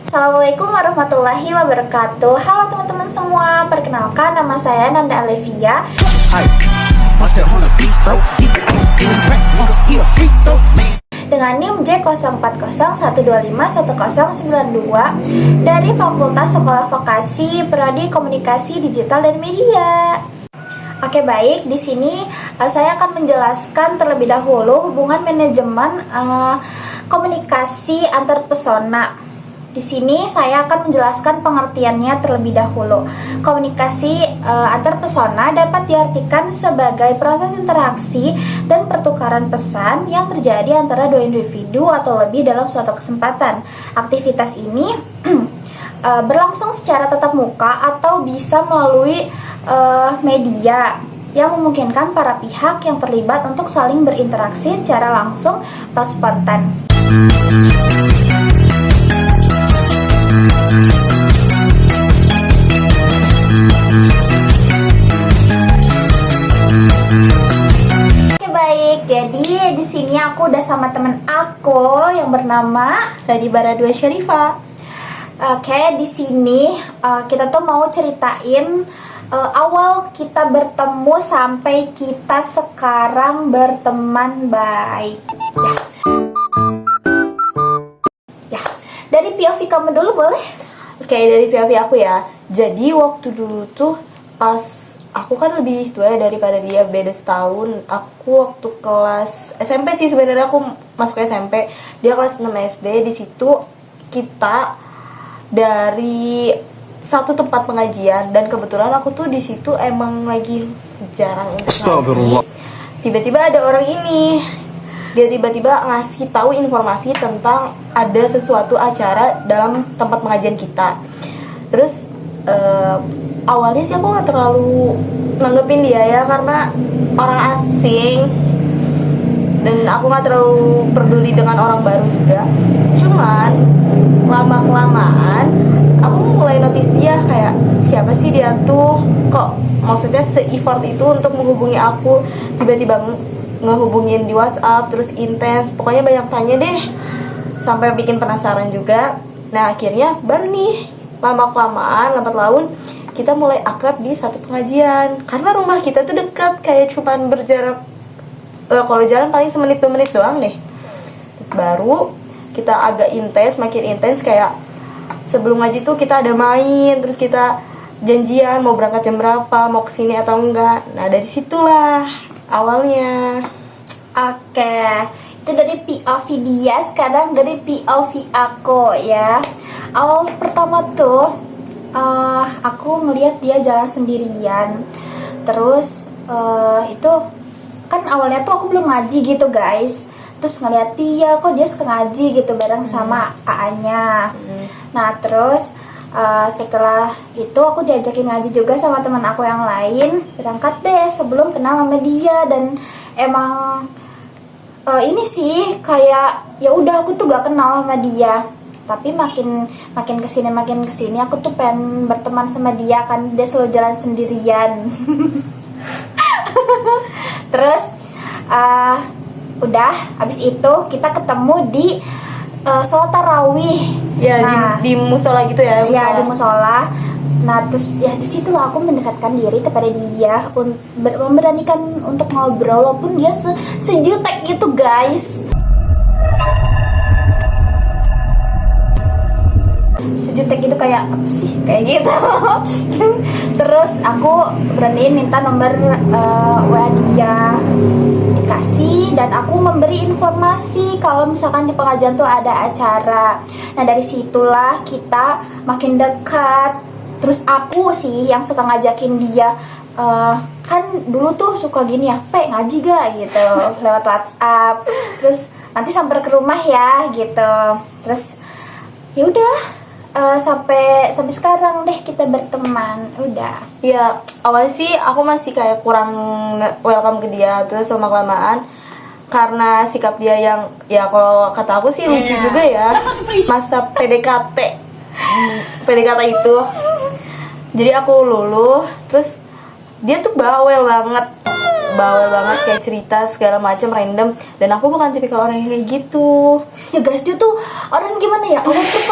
Assalamualaikum warahmatullahi wabarakatuh. Halo teman-teman semua, perkenalkan nama saya Nanda Alevia. Dengan NIM J0401251092 dari Fakultas Sekolah Vokasi Prodi Komunikasi Digital dan Media. Oke, baik, di sini saya akan menjelaskan terlebih dahulu hubungan manajemen komunikasi antar pesona. Di sini saya akan menjelaskan pengertiannya terlebih dahulu. Komunikasi antar pesona dapat diartikan sebagai proses interaksi dan pertukaran pesan yang terjadi antara dua individu atau lebih dalam suatu kesempatan. Aktivitas ini berlangsung secara tatap muka atau bisa melalui media yang memungkinkan para pihak yang terlibat untuk saling berinteraksi secara langsung atau spontan. Oke, baik. Jadi di sini aku udah sama temen aku yang bernama Radiba Radua Syarifah. Oke, di sini kita tuh mau ceritain awal kita bertemu sampai kita sekarang berteman baik. Ya, dari POV kamu dulu boleh? Oke, dari POV aku ya. Jadi waktu dulu tuh pas aku kan lebih tua daripada dia, beda setahun. Aku waktu kelas SMP sih sebenarnya, aku masuk SMP, dia kelas 6 SD. Di situ kita dari satu tempat pengajian dan kebetulan aku tuh di situ emang lagi jarang untuk ngaji. Tiba-tiba ada orang ini, dia tiba-tiba ngasih tahu informasi tentang ada sesuatu acara dalam tempat pengajian kita. Terus awalnya sih aku nggak terlalu nanggepin dia ya, karena orang asing dan aku nggak terlalu peduli dengan orang baru juga. Cuman lama kelamaan aku mulai notice dia, kayak siapa sih dia tuh, kok maksudnya se-effort itu untuk menghubungi aku, tiba-tiba ngehubungin di WhatsApp, terus intens, pokoknya banyak tanya deh, sampai bikin penasaran juga. Nah akhirnya baru nih lama kelamaan lambat laun kita mulai akrab di satu pengajian, karena rumah kita tuh dekat, kayak cuman berjarak kalau jalan paling semenit 2 menit doang deh. Terus baru kita agak intens, makin intens, kayak sebelum ngaji tuh kita ada main, terus kita janjian mau berangkat jam berapa, mau kesini atau enggak. Nah dari situlah awalnya. Oke, itu dari POV dia, sekarang dari POV aku ya. Awal pertama tuh aku ngelihat dia jalan sendirian. Terus itu kan awalnya tuh aku belum ngaji gitu guys. Terus ngeliat dia, kok dia suka ngaji gitu bareng sama AA-nya. Nah terus setelah itu aku diajakin ngaji juga sama teman aku yang lain. Berangkat deh sebelum kenal sama dia, dan emang ini sih kayak ya udah aku tuh gak kenal sama dia. Tapi makin kesini aku tuh pengen berteman sama dia, kan dia selalu jalan sendirian. Terus udah habis itu kita ketemu di sholat tarawih Ya, nah, di musola gitu ya. Musola. Ya di musola. Nah terus ya di situ aku mendekatkan diri kepada dia, memberanikan untuk ngobrol walaupun dia sejutek gitu guys. Sejutek itu kayak apa sih, kayak gitu. Terus aku beraniin minta nomor WA dia, dikasih, dan aku memberi informasi kalau misalkan di pengajian tuh ada acara. Nah dari situlah kita makin dekat. Terus aku sih yang suka ngajakin dia, kan dulu tuh suka gini ya, ngaji gak gitu lewat WhatsApp. Terus nanti sampai ke rumah ya gitu. Terus ya udah sampai sekarang deh kita berteman. Udah ya, awalnya sih aku masih kayak kurang welcome ke dia. Terus lama kelamaan karena sikap dia yang ya kalau kata aku sih lucu juga ya, masa PDKT itu. Jadi aku luluh, terus dia tuh bawel banget kayak cerita segala macam random, dan aku bukan tipikal orang yang kayak gitu ya guys. Dia tuh orang gimana ya, orang tuh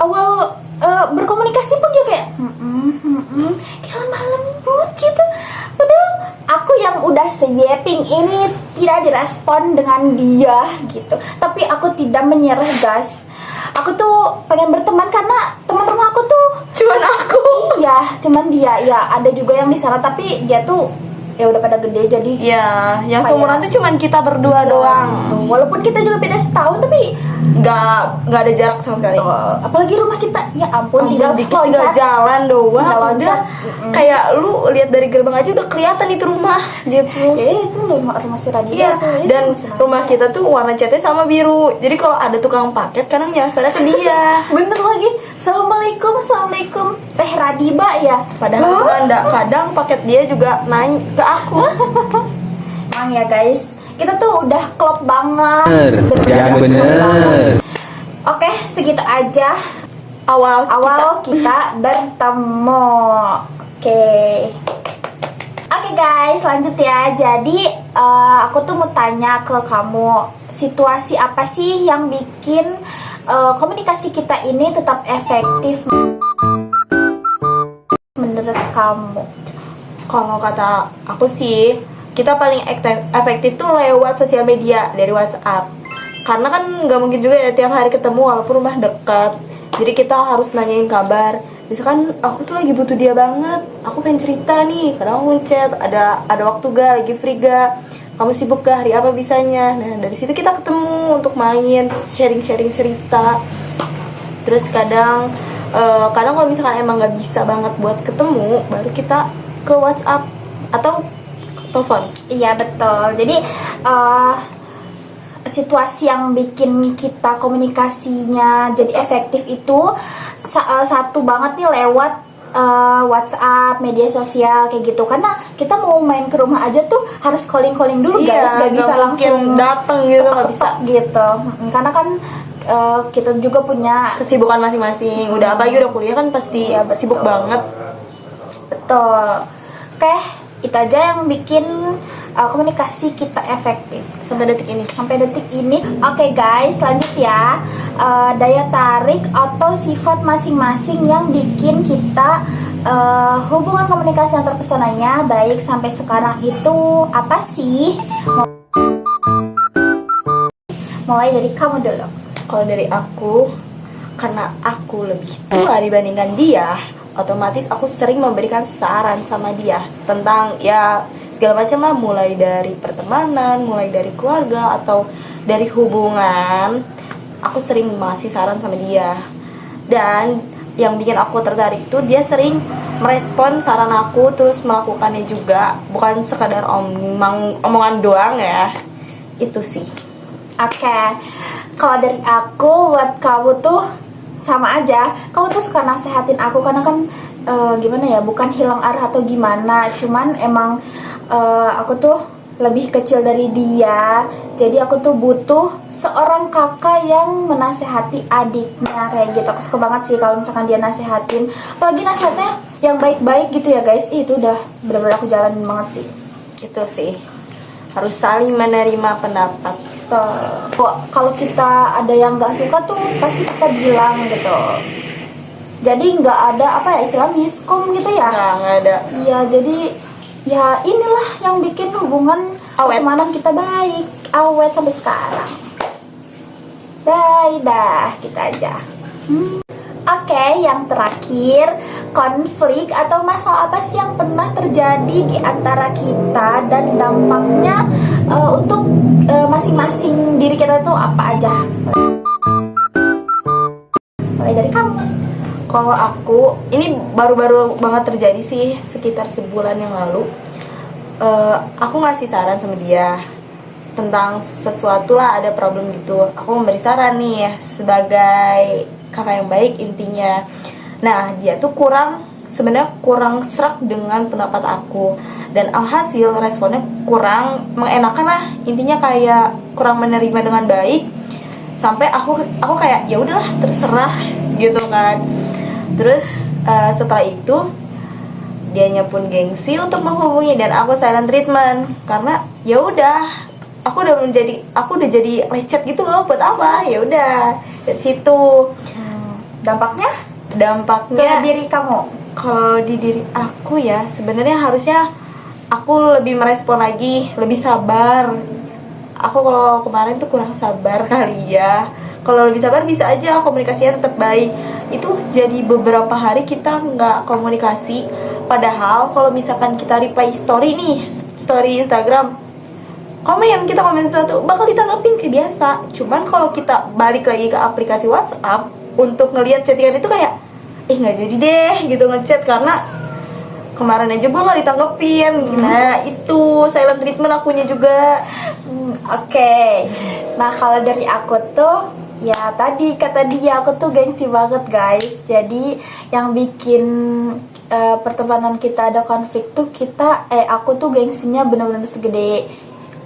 awal berkomunikasi pun dia kayak kayak lemah lembut gitu. Padahal aku yang udah seyeping ini tidak direspon dengan dia gitu. Tapi aku tidak menyerah guys. Aku tuh pengen berteman karena teman rumah aku tuh Cuman aku. iya, cuman dia ya ada juga yang di sana tapi dia tuh ya udah pada gede jadi Iya, yang Kayak- seumuran tuh cuman kita berdua doang. gitu. Walaupun kita juga beda setahun tapi Nggak ada jarak sama sekali. apalagi rumah kita ya ampun tinggal tinggal loncat. jalan doang. Tinggal Udah loncat. kayak lu lihat dari gerbang aja udah kelihatan itu rumah gitu. Ya itu rumah si Raditya Iya, tuh, ya, dan masih rumah kita tuh warna catnya sama biru. Jadi kalau ada tukang paket kadang nyasarnya ke dia. bener lagi. Assalamualaikum Teh Radiba ya. Padahal cuma enggak, kadang paket dia juga nanya ke aku. Emang ya guys, kita tuh udah klop banget. Yang Bener-bener klop banget. bener. Oke, segitu aja Awal kita bertemu. Oke guys, lanjut ya. Jadi aku tuh mau tanya ke kamu, situasi apa sih yang bikin komunikasi kita ini tetap efektif menurut kamu? kalau kata aku sih, kita paling efektif tuh lewat sosial media dari WhatsApp. Karena kan nggak mungkin juga ya tiap hari ketemu walaupun rumah dekat. Jadi kita harus nanyain kabar. Misalkan aku tuh lagi butuh dia banget, aku pengen cerita nih, kadang aku ngechat, ada waktu gak, lagi free gak, kamu sibuk gak, hari apa bisanya. Nah dari situ kita ketemu untuk main, sharing cerita. Terus kadang kalau misalkan emang nggak bisa banget buat ketemu, baru kita ke WhatsApp atau telepon. Iya betul. Jadi situasi yang bikin kita komunikasinya jadi efektif itu satu banget nih lewat WhatsApp, media sosial kayak gitu. Karena kita mau main ke rumah aja tuh harus calling dulu guys, gak bisa langsung dateng gitu, nggak bisa. ketok gitu. Karena kan kita juga punya Kesibukan masing-masing. Udah apalagi udah kuliah kan pasti Iya, betul. sibuk banget. betul. Oke, itu aja yang bikin komunikasi kita efektif Sampai detik ini. sampai detik ini. Oke guys, lanjut ya. Daya tarik atau sifat masing-masing yang bikin kita hubungan komunikasi antar personanya baik sampai sekarang itu apa sih? Mulai dari kamu dulu. Kalau dari aku, karena aku lebih tua dibandingkan dia, otomatis aku sering memberikan saran sama dia tentang ya segala macam lah, mulai dari pertemanan, mulai dari keluarga atau dari hubungan. Aku sering ngasih saran sama dia. Dan yang bikin aku tertarik itu dia sering merespon saran aku terus melakukannya juga, bukan sekadar omongan doang ya. Itu sih. Oke, kalau dari aku buat kamu tuh sama aja. Kamu tuh suka nasehatin aku karena kan gimana ya, bukan hilang arah atau gimana, cuman emang aku tuh lebih kecil dari dia, jadi aku tuh butuh seorang kakak yang menasehati adiknya kayak gitu. Aku suka banget sih kalau misalkan dia nasehatin, apalagi nasihatnya yang baik-baik gitu ya guys. Itu udah benar-benar aku jalanin banget sih. Itu sih, harus saling menerima pendapat. Kalau kita ada yang nggak suka tuh pasti kita bilang gitu. Jadi nggak ada apa ya, istilah miskom gitu ya. Nggak ada. Iya, jadi ya inilah yang bikin hubungan Awet. pertemanan kita baik, awet sampai sekarang. Bye dah, kita aja. Oke, yang terakhir, konflik atau masalah apa sih yang pernah terjadi di antara kita dan dampaknya untuk masing-masing diri kita tuh apa aja? Mulai dari kamu. Kalau aku, ini baru-baru banget terjadi sih, sekitar sebulan yang lalu. Aku ngasih saran sama dia tentang sesuatu lah, ada problem gitu. Aku memberi saran nih ya, sebagai kakak yang baik intinya. Nah, dia tuh sebenarnya kurang serak dengan pendapat aku, dan alhasil responnya kurang mengenakan lah, intinya kayak kurang menerima dengan baik. Sampai aku kayak ya udahlah terserah gitu kan. Terus setelah itu dianya pun gengsi untuk menghubungi dan aku silent treatment karena ya udah aku udah jadi lecet gitu loh, buat apa, ya udah dari situ. Dampaknya ke Dampaknya diri kamu? kalau di diri aku ya sebenarnya harusnya aku lebih merespon lagi, lebih sabar. Aku kalau kemarin tuh kurang sabar kali ya. Kalau lebih sabar bisa aja komunikasinya tetap baik. Itu jadi beberapa hari kita nggak komunikasi. Padahal kalau misalkan kita reply story nih, story Instagram, kita komen sesuatu bakal ditanggapin kayak biasa. Cuman kalau kita balik lagi ke aplikasi WhatsApp untuk ngelihat chattingan itu kayak nggak jadi deh gitu ngechat karena kemarin aja gue nggak ditanggepin. Nah itu silent treatment akunya juga. Oke. Nah kalau dari aku tuh ya tadi kata dia aku tuh gengsi banget guys. Jadi yang bikin pertemanan kita ada konflik tuh aku tuh gengsinya bener-bener segede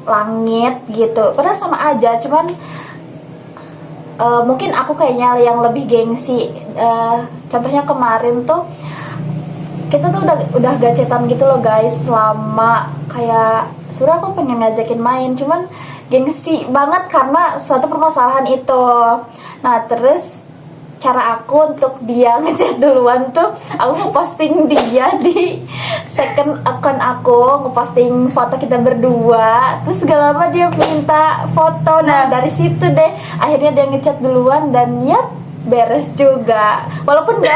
langit gitu. Padahal sama aja, cuman mungkin aku kayaknya yang lebih gengsi. Contohnya kemarin tuh kita tuh udah gacetan gitu loh guys, lama. Kayak sebenernya aku pengen ngajakin main, cuman gengsi banget karena suatu permasalahan itu. Nah terus cara aku untuk dia ngechat duluan tuh, aku ngeposting dia di second account aku, ngeposting foto kita berdua. Terus gak lama dia minta foto. Nah dari situ deh akhirnya dia ngechat duluan dan ya beres juga. Walaupun nggak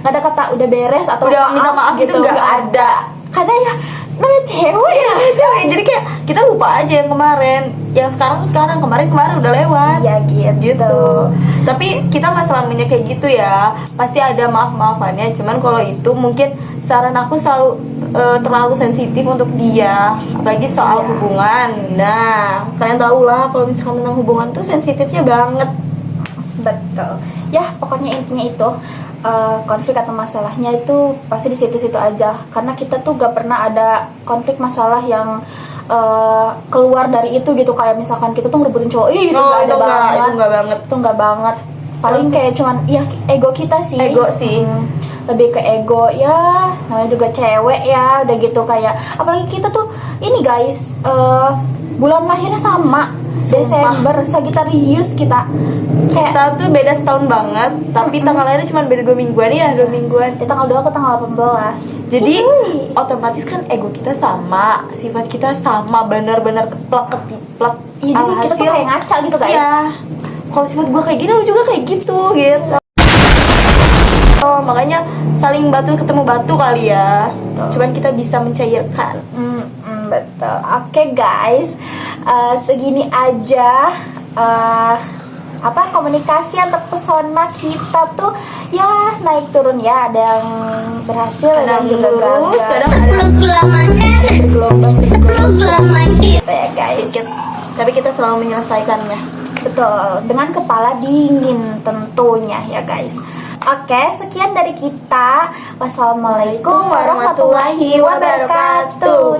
ada kata udah beres atau udah minta maaf gitu, nggak ada. Karena ya namanya cewek ya. Cewek. Jadi kayak kita lupa aja yang kemarin. Yang sekarang kemarin udah lewat. Iya gitu. Tapi kita nggak selamanya kayak gitu ya. Pasti ada maaf-maafannya. Cuman kalau itu mungkin saran aku selalu terlalu sensitif untuk dia, apalagi soal hubungan. Nah, kalian tahu lah kalau misalkan tentang hubungan tuh sensitifnya banget. Betul. Ya, pokoknya intinya itu konflik atau masalahnya itu pasti di situ-situ aja. Karena kita tuh gak pernah ada konflik masalah yang keluar dari itu gitu. Kayak misalkan kita tuh ngerebutin cowok, itu gak ada banget. Itu gak banget. Paling kayak cuman ego kita sih. Ego sih. Lebih ke ego ya. Namanya juga cewek ya. Udah gitu kayak apalagi kita tuh ini guys, bulan lahirnya sama. Desember, Sagittarius kita tuh beda setahun banget, tapi tanggal lahirnya cuma beda 2 mingguan ya, 2 mingguan. Di tanggal 2 ke tanggal 18. Jadi otomatis kan ego kita sama, sifat kita sama, benar-benar keplak. Iya, jadi kita tuh kayak ngaca gitu guys. Iya. Kalau sifat gue kayak gini, lu juga kayak gitu. Makanya saling batu ketemu batu kali ya. Cuman kita bisa mencairkan. Betul. Oke guys, segini aja komunikasi antar pesona kita tuh ya naik turun ya. Ada yang berhasil, ada yang juga lurus, gagal. kadang ada bergelombang gitu ya guys. Tapi kita selalu menyelesaikannya. Betul, dengan kepala dingin tentunya ya guys. Oke, sekian dari kita. Wassalamualaikum warahmatullahi wabarakatuh.